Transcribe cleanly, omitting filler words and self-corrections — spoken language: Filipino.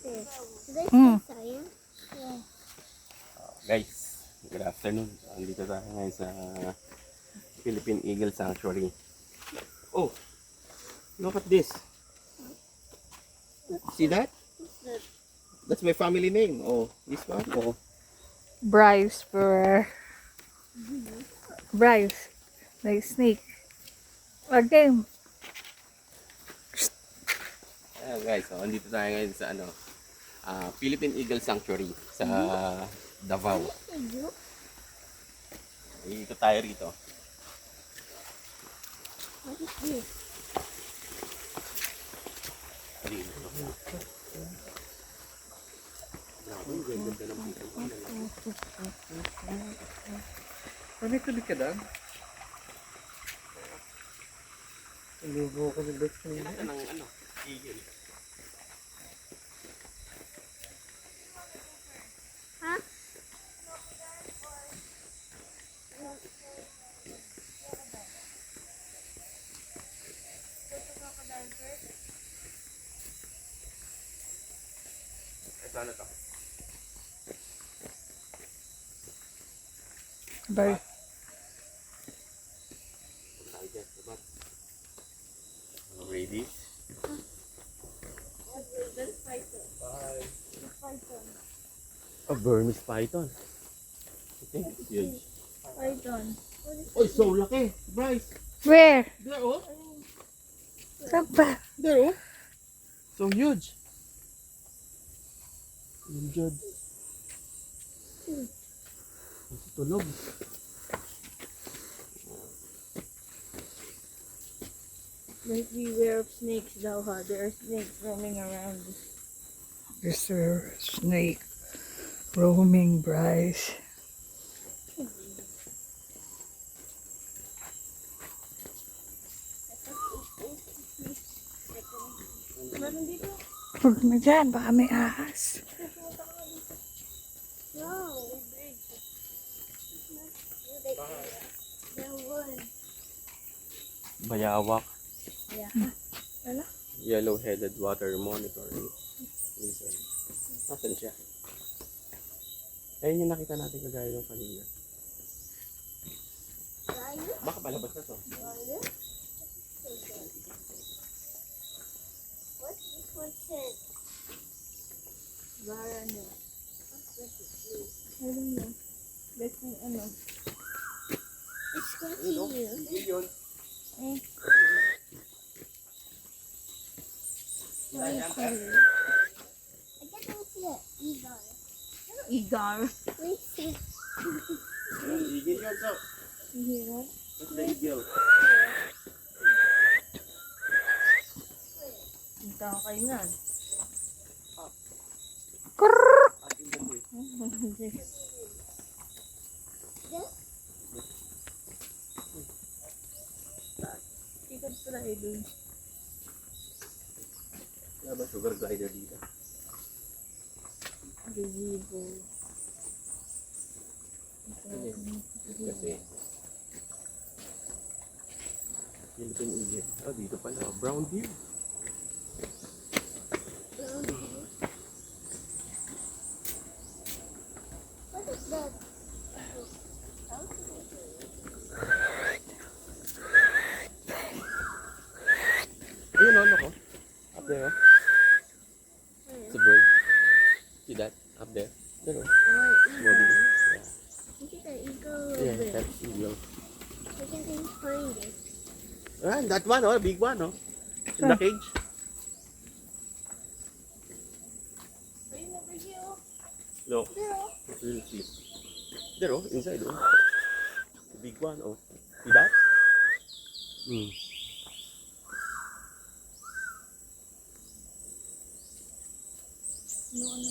Mm. Guys, good afternoon. Andito tayo ngayon sa Philippine Eagle Sanctuary. Oh, look at this. See that? That's my family name. Oh, this one. Oh, Bryce for Bryce. Like snake. Okay. ayan guys. So, andito tayo ngayon sa Philippine Eagle Sanctuary sa Davao. Ikot tayo rito. What is this? Tuloy-tuloy ka lang. Ligo ko sa best friend. Ito ng eagle. Huh? Ito ano to? Bye. Tayo dyan, diba? Ready? A Burmese python. I think it's huge. Python. Oh, so laki. Bryce. Where? There, oh. Saan pa? There, oh. So huge. Huge. Ito tulog. Like beware of snakes, though, huh? There are snakes roaming around. Is there a snake roaming, Bryce? Meron dito? Huwag na dyan, baka may ahas. No, big. There one. Bayawak. Yeah. Wala? Yellow-headed water monitoring lizard. Nasaan siya? Ayun yung nakita natin kagaya ng kanina. Baka palabas na to. What's this one said? Varano. I don't know. That's an ano. It's scratching you. Yun. Eh. What is it? I guess I see an eagle. Eagle? We see. Eagle yun, so. You hear that? That's the eagle. Punta ka kayo nan. Tikad pala eh dun. Wala ba sugar glider dito? Gazebo. Kasi Philippine Eagle. Oh, dito pala. Brown deer. What is that? Ayun, ano ko? Up there, oh. It's a bird. See that? Up there. There, oh. Moving. Yeah. Look at the eagle Yeah, over there. that's eagle. I can find it. Ah, that one, oh. Big one, oh. In the cage. Ayun over here. No. There. We'll see. There, oh. Inside, oh. The big one, oh. See that? Hmm. No, ano